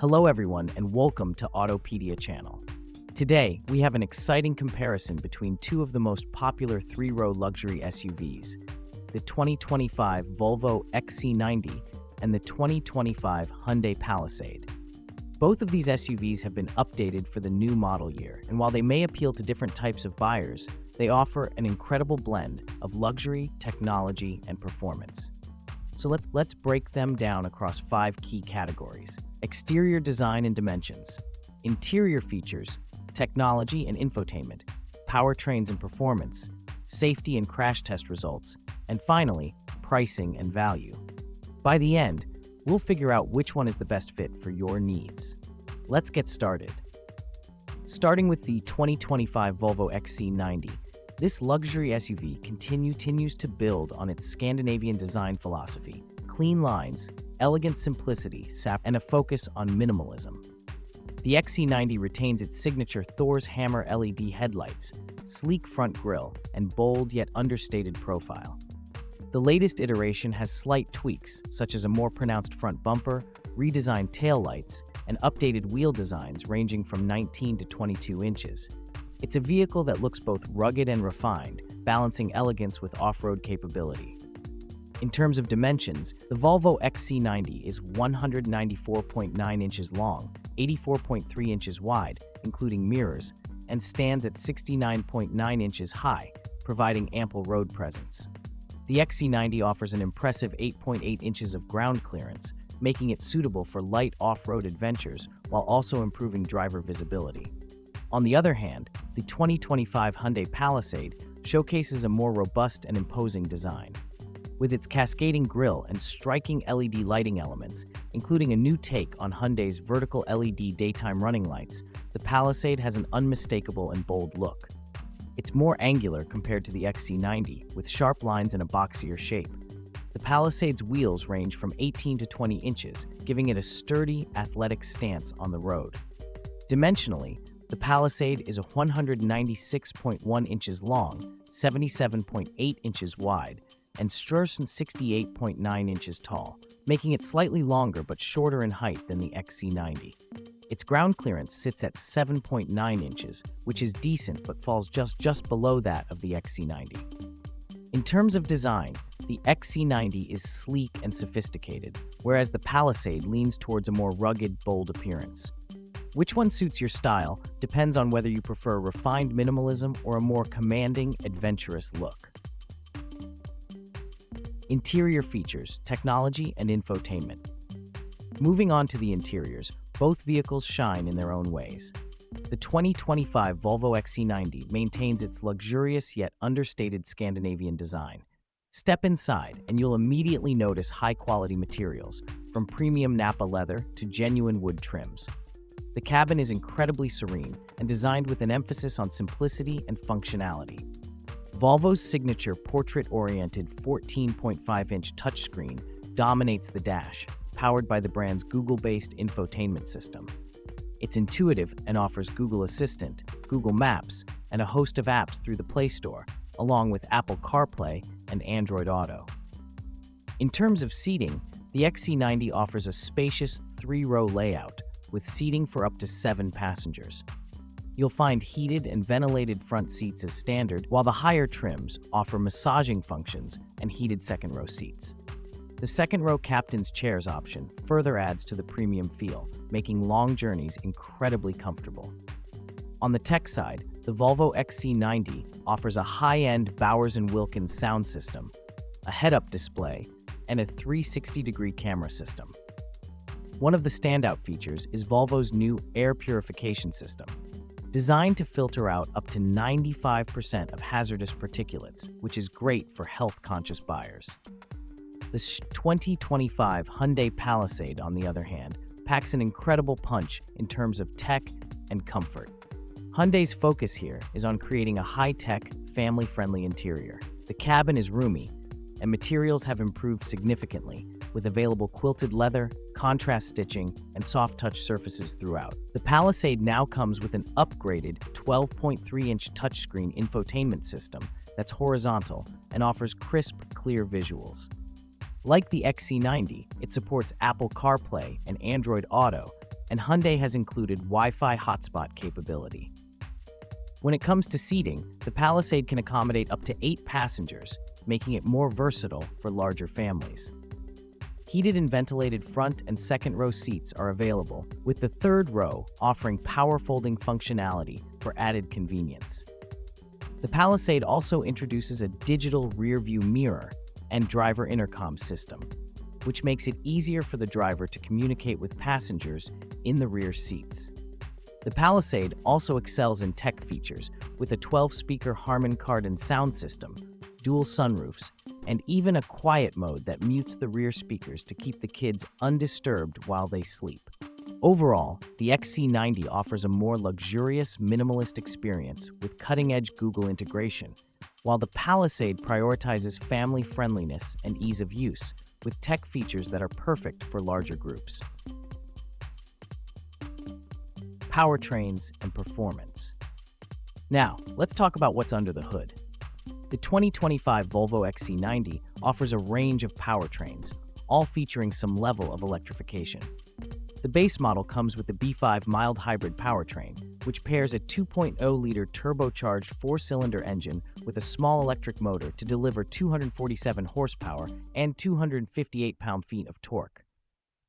Hello everyone and welcome to Autopedia channel. Today, we have an exciting comparison between two of the most popular three-row luxury SUVs, the 2025 Volvo XC90 and the 2025 Hyundai Palisade. Both of these SUVs have been updated for the new model year, and while they may appeal to different types of buyers, they offer an incredible blend of luxury, technology, and performance. So let's break them down across 5 key categories: exterior design and dimensions, interior features, technology and infotainment, powertrains and performance, safety and crash test results, and finally, pricing and value. By the end, we'll figure out which one is the best fit for your needs. Let's get started. Starting with the 2025 Volvo XC90, this luxury SUV continues to build on its Scandinavian design philosophy: clean lines, elegant simplicity, and a focus on minimalism. The XC90 retains its signature Thor's Hammer LED headlights, sleek front grille, and bold yet understated profile. The latest iteration has slight tweaks, such as a more pronounced front bumper, redesigned taillights, and updated wheel designs ranging from 19 to 22 inches. It's a vehicle that looks both rugged and refined, balancing elegance with off-road capability. In terms of dimensions, the Volvo XC90 is 194.9 inches long, 84.3 inches wide, including mirrors, and stands at 69.9 inches high, providing ample road presence. The XC90 offers an impressive 8.8 inches of ground clearance, making it suitable for light off-road adventures while also improving driver visibility. On the other hand, the 2025 Hyundai Palisade showcases a more robust and imposing design. With its cascading grille and striking LED lighting elements, including a new take on Hyundai's vertical LED daytime running lights, the Palisade has an unmistakable and bold look. It's more angular compared to the XC90, with sharp lines and a boxier shape. The Palisade's wheels range from 18 to 20 inches, giving it a sturdy, athletic stance on the road. Dimensionally, the Palisade is 196.1 inches long, 77.8 inches wide, and 68.9 inches tall, making it slightly longer but shorter in height than the XC90. Its ground clearance sits at 7.9 inches, which is decent but falls just below that of the XC90. In terms of design, the XC90 is sleek and sophisticated, whereas the Palisade leans towards a more rugged, bold appearance. Which one suits your style depends on whether you prefer refined minimalism or a more commanding, adventurous look. Interior features, technology, and infotainment. Moving on to the interiors, both vehicles shine in their own ways. The 2025 Volvo XC90 maintains its luxurious yet understated Scandinavian design. Step inside and you'll immediately notice high-quality materials, from premium Nappa leather to genuine wood trims. The cabin is incredibly serene and designed with an emphasis on simplicity and functionality. Volvo's signature portrait-oriented 14.5-inch touchscreen dominates the dash, powered by the brand's Google-based infotainment system. It's intuitive and offers Google Assistant, Google Maps, and a host of apps through the Play Store, along with Apple CarPlay and Android Auto. In terms of seating, the XC90 offers a spacious 3-row layout, with seating for up to 7 passengers. You'll find heated and ventilated front seats as standard, while the higher trims offer massaging functions and heated second-row seats. The second-row captain's chairs option further adds to the premium feel, making long journeys incredibly comfortable. On the tech side, the Volvo XC90 offers a high-end Bowers & Wilkins sound system, a head-up display, and a 360-degree camera system. One of the standout features is Volvo's new air purification system, designed to filter out up to 95% of hazardous particulates, which is great for health-conscious buyers. The 2025 Hyundai Palisade, on the other hand, packs an incredible punch in terms of tech and comfort. Hyundai's focus here is on creating a high-tech, family-friendly interior. The cabin is roomy, and materials have improved significantly, with available quilted leather, contrast stitching, and soft-touch surfaces throughout. The Palisade now comes with an upgraded 12.3-inch touchscreen infotainment system that's horizontal and offers crisp, clear visuals. Like the XC90, it supports Apple CarPlay and Android Auto, and Hyundai has included Wi-Fi hotspot capability. When it comes to seating, the Palisade can accommodate up to 8 passengers, making it more versatile for larger families. Heated and ventilated front and second row seats are available, with the third row offering power folding functionality for added convenience. The Palisade also introduces a digital rear-view mirror and driver intercom system, which makes it easier for the driver to communicate with passengers in the rear seats. The Palisade also excels in tech features with a 12-speaker Harman Kardon sound system, dual sunroofs, and even a quiet mode that mutes the rear speakers to keep the kids undisturbed while they sleep. Overall, the XC90 offers a more luxurious, minimalist experience with cutting-edge Google integration, while the Palisade prioritizes family friendliness and ease of use, with tech features that are perfect for larger groups. Powertrains and performance. Now, let's talk about what's under the hood. The 2025 Volvo XC90 offers a range of powertrains, all featuring some level of electrification. The base model comes with the B5 mild hybrid powertrain, which pairs a 2.0-liter turbocharged 4-cylinder engine with a small electric motor to deliver 247 horsepower and 258 pound-feet of torque.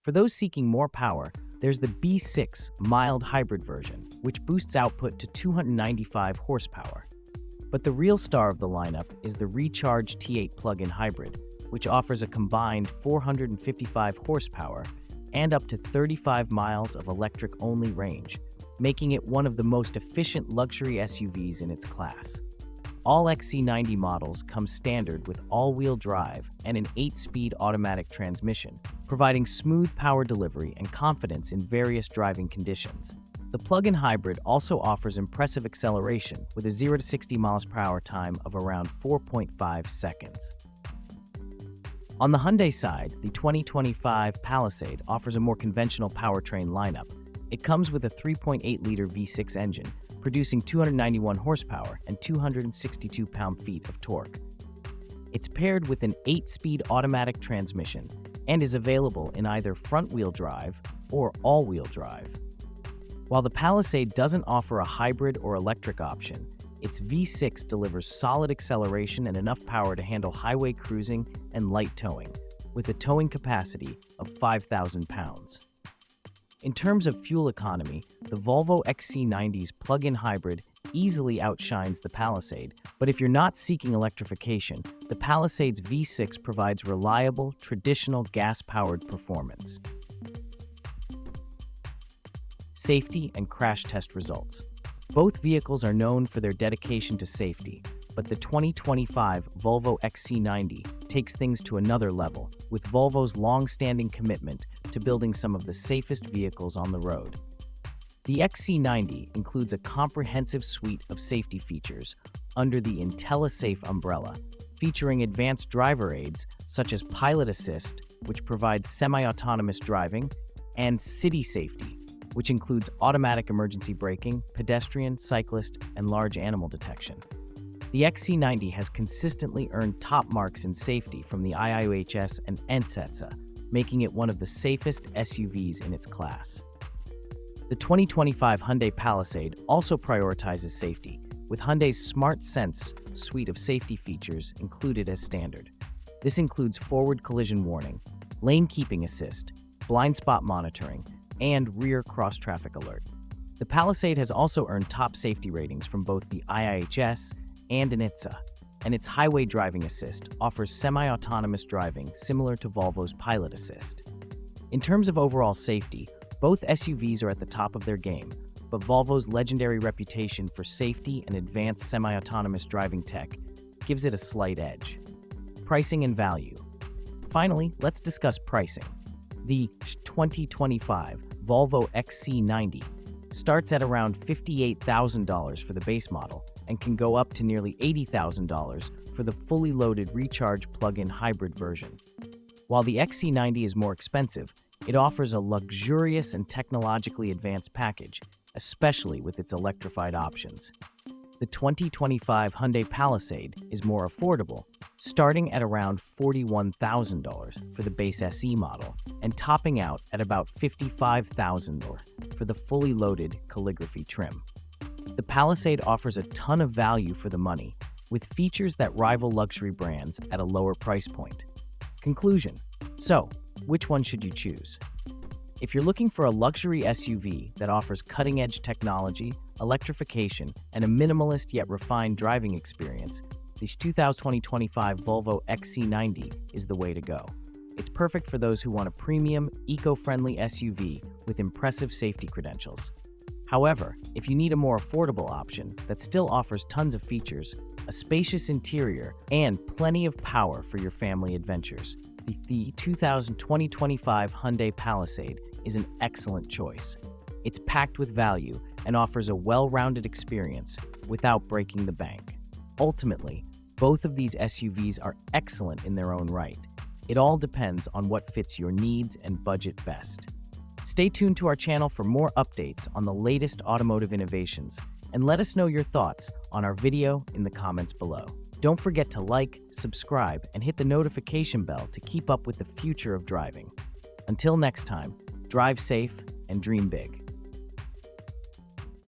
For those seeking more power, there's the B6 mild hybrid version, which boosts output to 295 horsepower. But the real star of the lineup is the Recharge T8 plug-in hybrid, which offers a combined 455 horsepower and up to 35 miles of electric-only range, making it one of the most efficient luxury SUVs in its class. All XC90 models come standard with all-wheel drive and an 8-speed automatic transmission, providing smooth power delivery and confidence in various driving conditions. The plug-in hybrid also offers impressive acceleration with a 0 to 60 miles per hour time of around 4.5 seconds. On the Hyundai side, the 2025 Palisade offers a more conventional powertrain lineup. It comes with a 3.8-liter V6 engine, producing 291 horsepower and 262 pound-feet of torque. It's paired with an 8-speed automatic transmission and is available in either front-wheel drive or all-wheel drive. While the Palisade doesn't offer a hybrid or electric option, its V6 delivers solid acceleration and enough power to handle highway cruising and light towing, with a towing capacity of 5,000 pounds. In terms of fuel economy, the Volvo XC90's plug-in hybrid easily outshines the Palisade, but if you're not seeking electrification, the Palisade's V6 provides reliable, traditional gas-powered performance. Safety and crash test results. Both vehicles are known for their dedication to safety, but the 2025 Volvo XC90 takes things to another level, with Volvo's long-standing commitment to building some of the safest vehicles on the road. The XC90 includes a comprehensive suite of safety features under the IntelliSafe umbrella, featuring advanced driver aids such as Pilot Assist, which provides semi-autonomous driving, and City Safety, which includes automatic emergency braking, pedestrian, cyclist, and large animal detection. The XC90 has consistently earned top marks in safety from the IIHS and NHTSA, making it one of the safest SUVs in its class. The 2025 Hyundai Palisade also prioritizes safety, with Hyundai's Smart Sense suite of safety features included as standard. This includes forward collision warning, lane keeping assist, blind spot monitoring, and rear cross-traffic alert. The Palisade has also earned top safety ratings from both the IIHS and NHTSA, and its highway driving assist offers semi-autonomous driving similar to Volvo's Pilot Assist. In terms of overall safety, both SUVs are at the top of their game, but Volvo's legendary reputation for safety and advanced semi-autonomous driving tech gives it a slight edge. Pricing and value. Finally, let's discuss pricing. The 2025 Volvo XC90 starts at around $58,000 for the base model and can go up to nearly $80,000 for the fully loaded recharge plug-in hybrid version. While the XC90 is more expensive, it offers a luxurious and technologically advanced package, especially with its electrified options. The The 2025 Hyundai Palisade is more affordable, starting at around $41,000 for the base SE model and topping out at about $55,000 for the fully loaded calligraphy trim. The Palisade offers a ton of value for the money, with features that rival luxury brands at a lower price point. Conclusion: so, which one should you choose? If you're looking for a luxury SUV that offers cutting-edge technology, electrification, and a minimalist yet refined driving experience, this 2025 Volvo XC90 is the way to go. It's perfect for those who want a premium, eco-friendly SUV with impressive safety credentials. However, if you need a more affordable option that still offers tons of features, a spacious interior, and plenty of power for your family adventures, the 2025 Hyundai Palisade is an excellent choice. It's packed with value and offers a well-rounded experience without breaking the bank. Ultimately, both of these SUVs are excellent in their own right. It all depends on what fits your needs and budget best. Stay tuned to our channel for more updates on the latest automotive innovations, and let us know your thoughts on our video in the comments below. Don't forget to like, subscribe, and hit the notification bell to keep up with the future of driving. Until next time, drive safe and dream big.